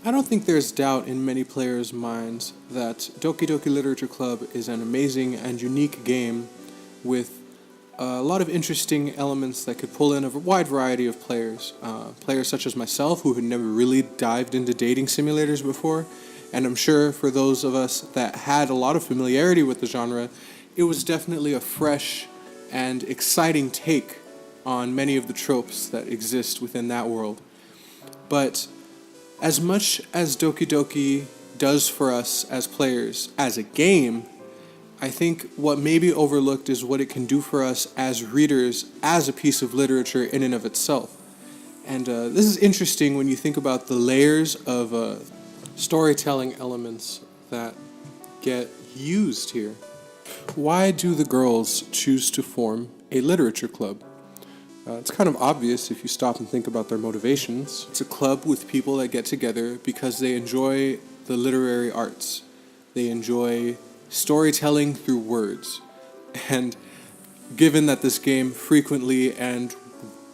I don't think there's doubt in many players' minds that Doki Doki Literature Club is an amazing and unique game with a lot of interesting elements that could pull in a wide variety of players. Players such as myself, who had never really dived into dating simulators before, and I'm sure for those of us that had a lot of familiarity with the genre, it was definitely a fresh and exciting take on many of the tropes that exist within that world. But as much as Doki Doki does for us as players as a game, I think what may be overlooked is what it can do for us as readers as a piece of literature in and of itself. And this is interesting when you think about the layers of storytelling elements that get used here. Why do the girls choose to form a literature club? It's kind of obvious if you stop and think about their motivations. It's a club with people that get together because they enjoy the literary arts. They enjoy storytelling through words. And given that this game frequently and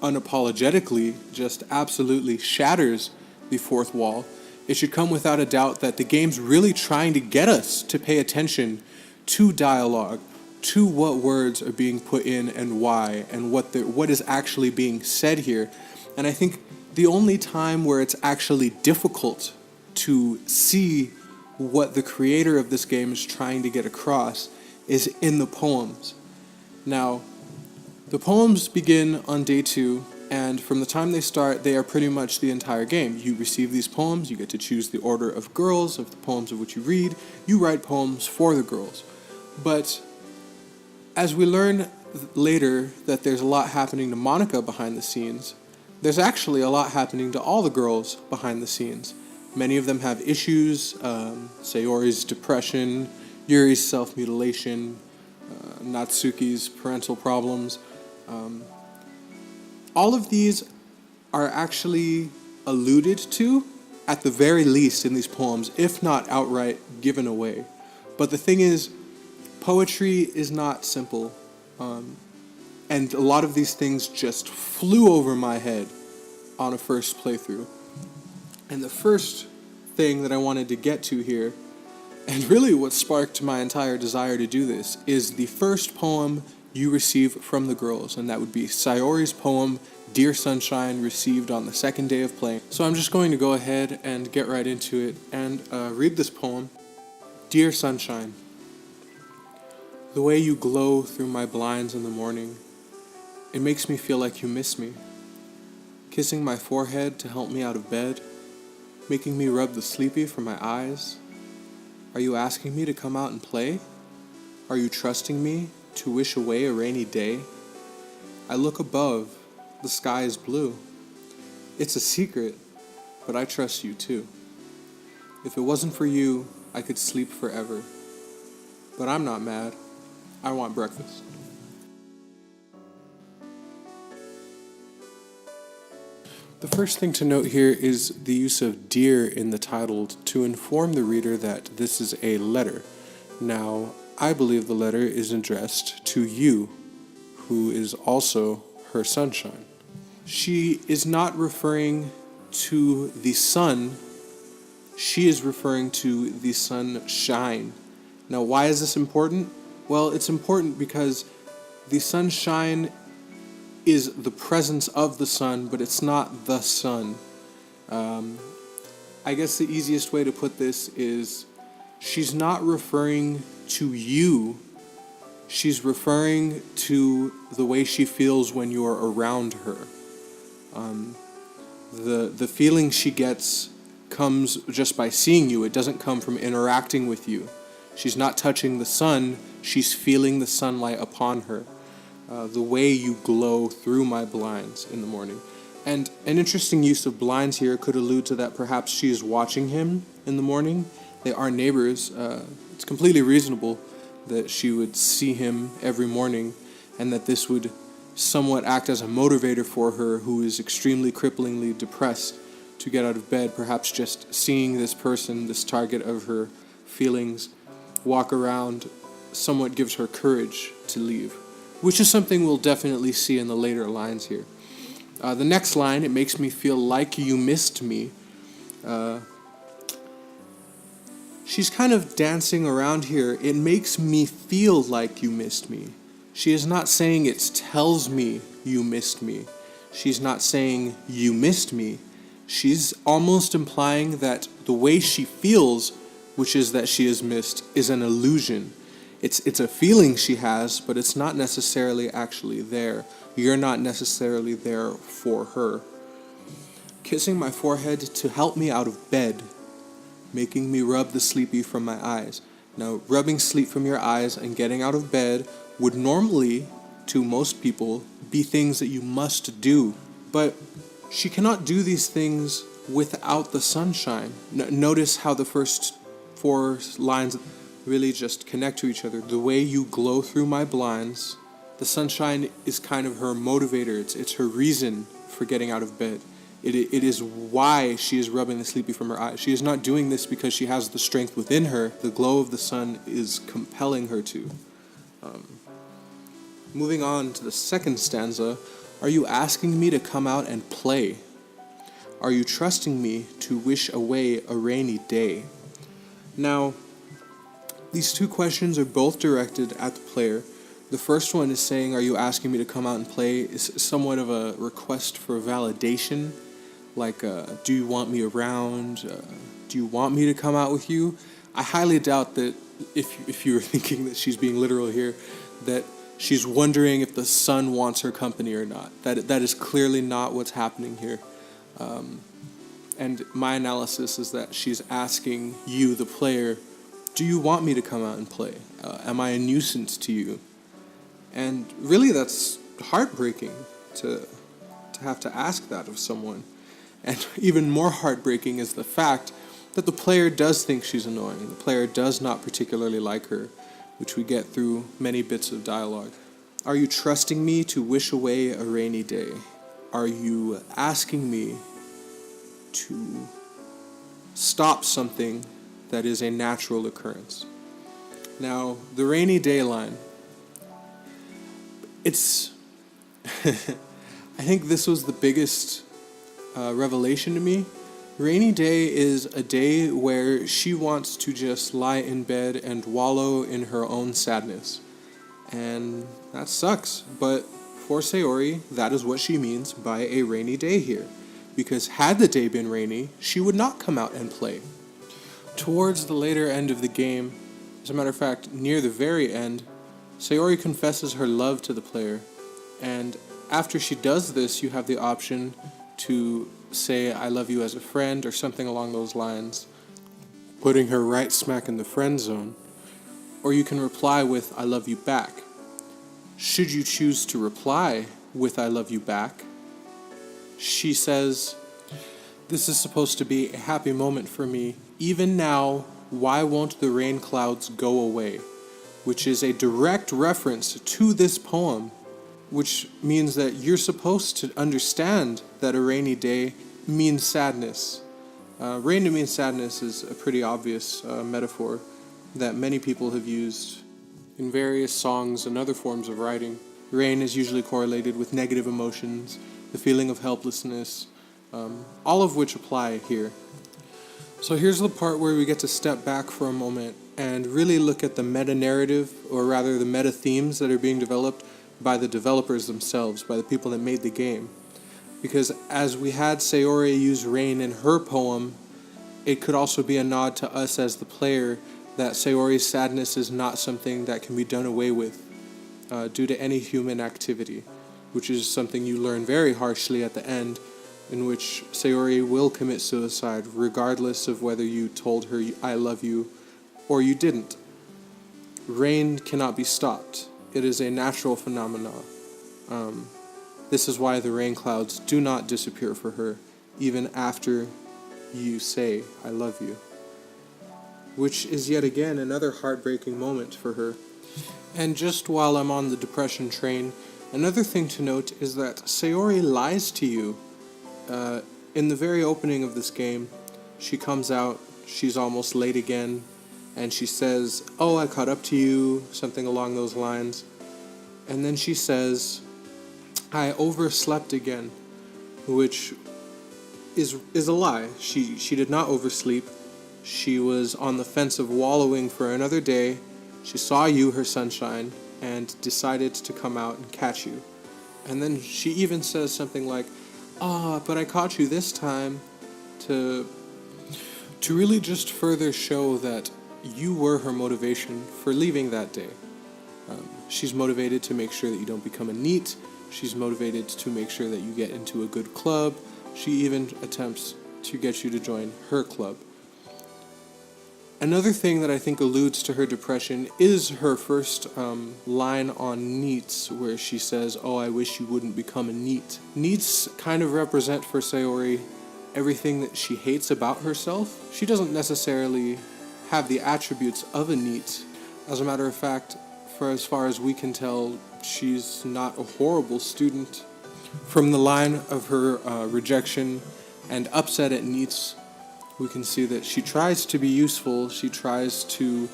unapologetically just absolutely shatters the fourth wall, it should come without a doubt that the game's really trying to get us to pay attention to dialogue, to what words are being put in and why, and what is actually being said here. And I think the only time where it's actually difficult to see what the creator of this game is trying to get across is in the poems. Now, the poems begin on day 2, and from the time they start, they are pretty much the entire game. You receive these poems, you get to choose the order of girls, of the poems of which you read. You write poems for the girls. But as we learn later that there's a lot happening to Monica behind the scenes, there's actually a lot happening to all the girls behind the scenes. Many of them have issues, Sayori's depression, Yuri's self-mutilation, Natsuki's parental problems. All of these are actually alluded to, at the very least in these poems, if not outright given away. But the thing is, poetry is not simple, and a lot of these things just flew over my head on a first playthrough. And the first thing that I wanted to get to here, and really what sparked my entire desire to do this, is the first poem you receive from the girls, and that would be Sayori's poem, Dear Sunshine, received on the second day of playing. So I'm just going to go ahead and get right into it and read this poem. Dear Sunshine, the way you glow through my blinds in the morning, it makes me feel like you miss me. Kissing my forehead to help me out of bed, making me rub the sleepy from my eyes. Are you asking me to come out and play? Are you trusting me to wish away a rainy day? I look above, the sky is blue. It's a secret, but I trust you too. If it wasn't for you, I could sleep forever. But I'm not mad. I want breakfast. The first thing to note here is the use of dear in the title to inform the reader that this is a letter. Now, I believe the letter is addressed to you, who is also her sunshine. She is not referring to the sun, she is referring to the sunshine. Now, why is this important? Well, it's important because the sunshine is the presence of the sun, but it's not the sun. I guess the easiest way to put this is she's not referring to you. She's referring to the way she feels when you're around her. The feeling she gets comes just by seeing you. It doesn't come from interacting with you. She's not touching the sun. She's feeling the sunlight upon her. The way you glow through my blinds in the morning. And an interesting use of blinds here could allude to that perhaps she is watching him in the morning. They are neighbors. It's completely reasonable that she would see him every morning, and that this would somewhat act as a motivator for her, who is extremely cripplingly depressed, to get out of bed. Perhaps just seeing this person, this target of her feelings, walk around somewhat gives her courage to leave, which is something we'll definitely see in the later lines here. The next line, it makes me feel like you missed me. she's kind of dancing around here. It makes me feel like you missed me. She is not saying it tells me you missed me. She's not saying you missed me. She's almost implying that the way she feels, which is that she is missed, is an illusion. It's a feeling she has, but it's not necessarily actually there. You're not necessarily there for her. Kissing my forehead to help me out of bed, making me rub the sleepy from my eyes. Now, rubbing sleep from your eyes and getting out of bed would normally, to most people, be things that you must do. But she cannot do these things without the sunshine. Notice how the first 4 lines really just connect to each other. The way you glow through my blinds, the sunshine is kind of her motivator. It's her reason for getting out of bed. It is why she is rubbing the sleepy from her eyes. She is not doing this because she has the strength within her. The glow of the sun is compelling her to. Moving on to the second stanza, are you asking me to come out and play? Are you trusting me to wish away a rainy day? Now, these 2 questions are both directed at the player. The first one is saying, are you asking me to come out and play? Is somewhat of a request for validation. Like, do you want me around? Do you want me to come out with you? I highly doubt that if you were thinking that she's being literal here, that she's wondering if the sun wants her company or not. That is clearly not what's happening here. And my analysis is that she's asking you, the player, do you want me to come out and play? Am I a nuisance to you? And really that's heartbreaking to have to ask that of someone. And even more heartbreaking is the fact that the player does think she's annoying. The player does not particularly like her, which we get through many bits of dialogue. Are you trusting me to wish away a rainy day? Are you asking me to stop something that is a natural occurrence? Now, the rainy day line, it's I think this was the biggest revelation to me. Rainy day is a day where she wants to just lie in bed and wallow in her own sadness. And that sucks, but for Sayori, that is what she means by a rainy day here. Because had the day been rainy, she would not come out and play. Towards the later end of the game, as a matter of fact, near the very end, Sayori confesses her love to the player. And after she does this, you have the option to say, I love you as a friend, or something along those lines, putting her right smack in the friend zone. Or you can reply with, I love you back. Should you choose to reply with, I love you back, she says, this is supposed to be a happy moment for me. Even now, why won't the rain clouds go away? Which is a direct reference to this poem, which means that you're supposed to understand that a rainy day means sadness. Rain to mean sadness is a pretty obvious metaphor that many people have used in various songs and other forms of writing. Rain is usually correlated with negative emotions, the feeling of helplessness, all of which apply here. So here's the part where we get to step back for a moment and really look at the meta-narrative, or rather the meta-themes that are being developed by the developers themselves, by the people that made the game. Because as we had Sayori use rain in her poem, it could also be a nod to us as the player that Sayori's sadness is not something that can be done away with due to any human activity, which is something you learn very harshly at the end, in which Sayori will commit suicide regardless of whether you told her I love you or you didn't. Rain cannot be stopped. It is a natural phenomenon. This is why the rain clouds do not disappear for her, even after you say, I love you. Which is yet again another heartbreaking moment for her. And just while I'm on the depression train, another thing to note is that Sayori lies to you. In the very opening of this game, she comes out, she's almost late again, and she says, oh, I caught up to you, something along those lines. And then she says, I overslept again, which is a lie. She did not oversleep. She was on the fence of wallowing for another day. She saw you, her sunshine, and decided to come out and catch you. And then she even says something like, but I caught you this time, to really just further show that you were her motivation for leaving that day. She's motivated to make sure that you don't become a NEET. She's motivated to make sure that you get into a good club. She even attempts to get you to join her club. Another thing that I think alludes to her depression is her first line on NEETs, where she says, I wish you wouldn't become a NEET. NEETs kind of represent for Sayori everything that she hates about herself. She doesn't necessarily have the attributes of a NEET. As a matter of fact, for as far as we can tell, she's not a horrible student. From the line of her rejection and upset at NEETs, we can see that she tries to be useful. She tries to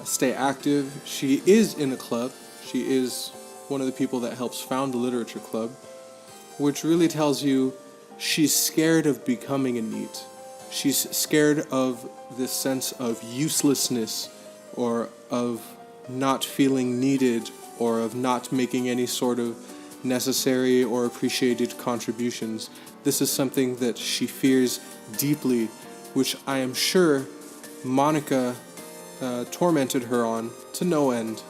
stay active. She is in a club. She is one of the people that helps found the literature club, which really tells you she's scared of becoming a NEET. She's scared of this sense of uselessness, or of not feeling needed, or of not making any sort of necessary or appreciated contributions. This is something that she fears deeply, which I am sure Monica tormented her on to no end.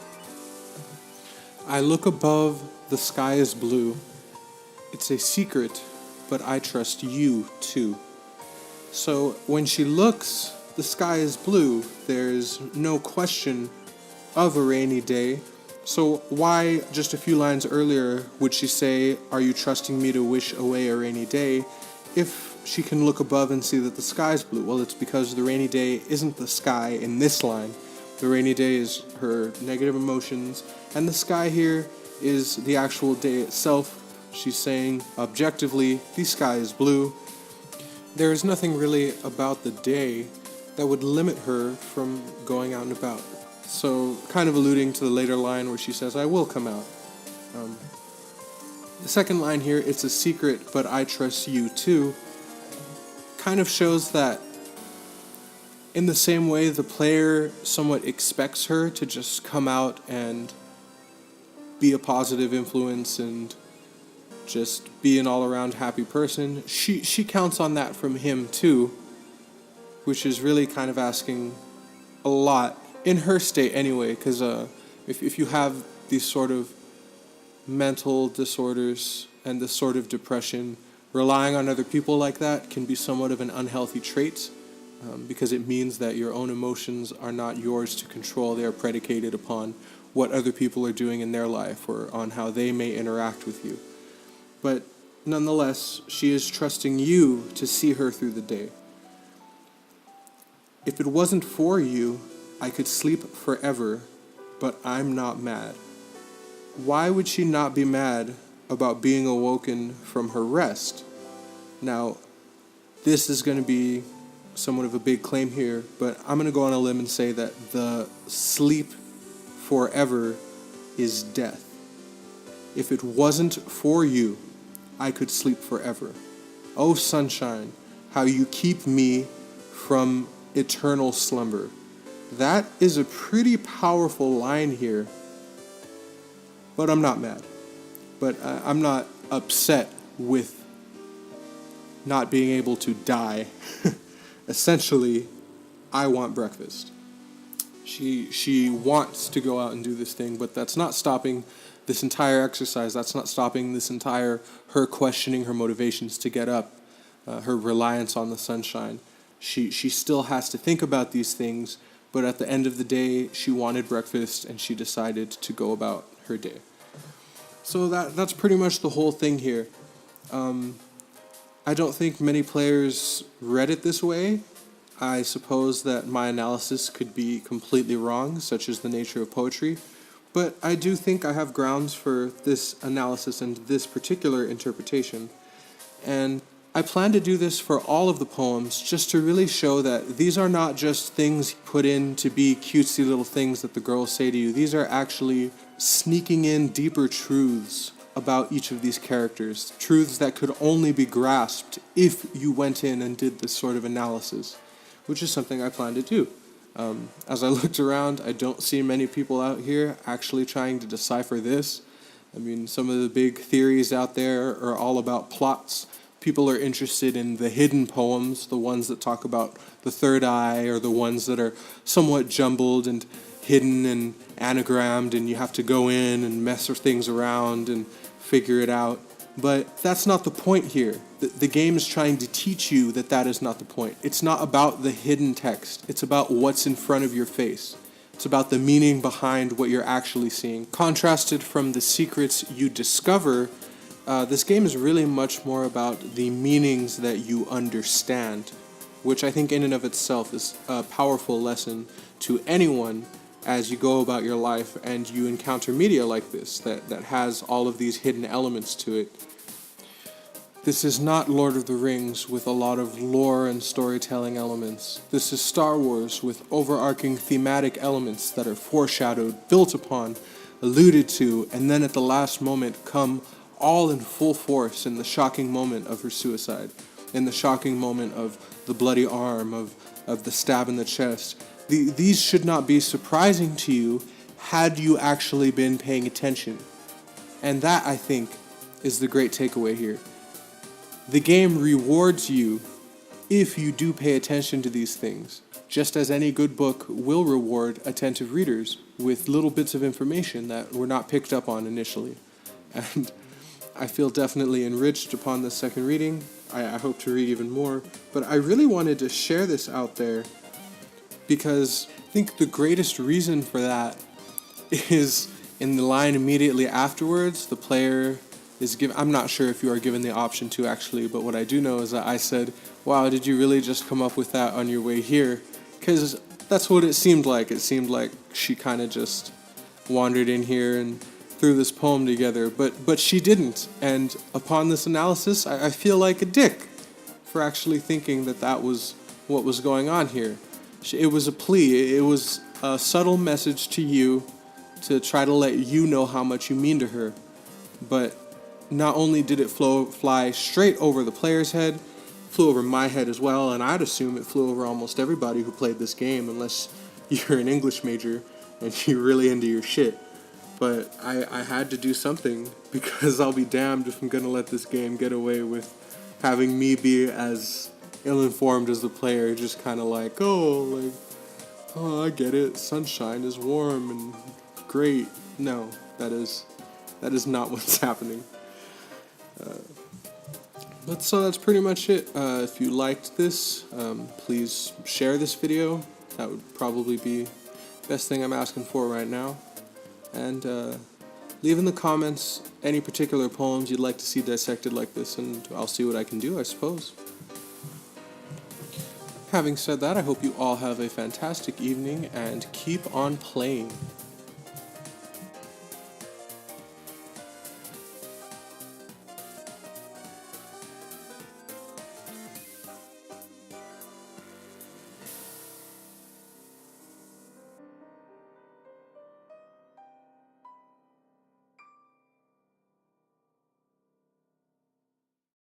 I look above, the sky is blue. It's a secret, but I trust you too. So when she looks, the sky is blue. There's no question of a rainy day. So why, just a few lines earlier, would she say, "Are you trusting me to wish away a rainy day?" if she can look above and see that the sky's blue? Well, it's because the rainy day isn't the sky in this line. The rainy day is her negative emotions, and the sky here is the actual day itself. She's saying, objectively, the sky is blue. There is nothing really about the day that would limit her from going out and about. So, kind of alluding to the later line where she says, "I will come out." The second line here, "It's a secret, but I trust you too," kind of shows that in the same way the player somewhat expects her to just come out and be a positive influence and just be an all-around happy person, she counts on that from him too, which is really kind of asking a lot in her state anyway, because if you have these sort of mental disorders and this sort of depression, relying on other people like that can be somewhat of an unhealthy trait, because it means that your own emotions are not yours to control. They are predicated upon what other people are doing in their life or on how they may interact with you. But nonetheless, she is trusting you to see her through the day. "If it wasn't for you, I could sleep forever, but I'm not mad." Why would she not be mad about being awoken from her rest? Now, this is going to be somewhat of a big claim here, but I'm going to go on a limb and say that the sleep forever is death. If it wasn't for you, I could sleep forever. Oh, sunshine, how you keep me from eternal slumber. That is a pretty powerful line here. But I'm not mad. But I'm not upset with not being able to die. Essentially, I want breakfast. She wants to go out and do this thing, but that's not stopping this entire exercise. That's not stopping this entire her questioning her motivations to get up, her reliance on the sunshine. She still has to think about these things, but at the end of the day, she wanted breakfast and she decided to go about her day. So that's pretty much the whole thing here. I don't think many players read it this way. I suppose that my analysis could be completely wrong, such as the nature of poetry, but I do think I have grounds for this analysis and this particular interpretation. And I plan to do this for all of the poems, just to really show that these are not just things put in to be cutesy little things that the girls say to you. These are actually sneaking in deeper truths about each of these characters, truths that could only be grasped if you went in and did this sort of analysis. which is something I plan to do. As I looked around, I don't see many people out here actually trying to decipher this. I mean, some of the big theories out there are all about plots. People are interested in the hidden poems, the ones that talk about the third eye, or the ones that are somewhat jumbled and hidden and anagrammed, and you have to go in and mess things around and figure it out. But that's not the point here. The game is trying to teach you that that is not the point. It's not about the hidden text. It's about what's in front of your face. It's about the meaning behind what you're actually seeing. Contrasted from the secrets you discover, this game is really much more about the meanings that you understand, which I think in and of itself is a powerful lesson to anyone as you go about your life and you encounter media like this that has all of these hidden elements to it. This is not Lord of the Rings with a lot of lore and storytelling elements. This is Star Wars with overarching thematic elements that are foreshadowed, built upon, alluded to, and then at the last moment come all in full force in the shocking moment of her suicide, in the shocking moment of the bloody arm, of the stab in the chest. These should not be surprising to you had you actually been paying attention. And that, I think, is the great takeaway here. The game rewards you if you do pay attention to these things, just as any good book will reward attentive readers with little bits of information that were not picked up on initially. And I feel definitely enriched upon this second reading. I hope to read even more, but I really wanted to share this out there because I think the greatest reason for that is in the line immediately afterwards. The player is given, I'm not sure if you are given the option to actually, but what I do know is that I said, wow, did you really just come up with that on your way here? Because that's what it seemed like. It seemed like she kind of just wandered in here and threw this poem together, but she didn't. And upon this analysis, I feel like a dick for actually thinking that that was what was going on here. It was a plea. It was a subtle message to you to try to let you know how much you mean to her. But not only did it fly straight over the player's head, flew over my head as well, and I'd assume it flew over almost everybody who played this game, unless you're an English major and you're really into your shit. But I had to do something, because I'll be damned if I'm going to let this game get away with having me be as ill-informed as the player, just kind of like, oh, I get it, sunshine is warm and great. No, that is not what's happening. But so that's pretty much it. If you liked this, please share this video. That would probably be the best thing I'm asking for right now. And leave in the comments any particular poems you'd like to see dissected like this, and I'll see what I can do, I suppose. Having said that, I hope you all have a fantastic evening and keep on playing.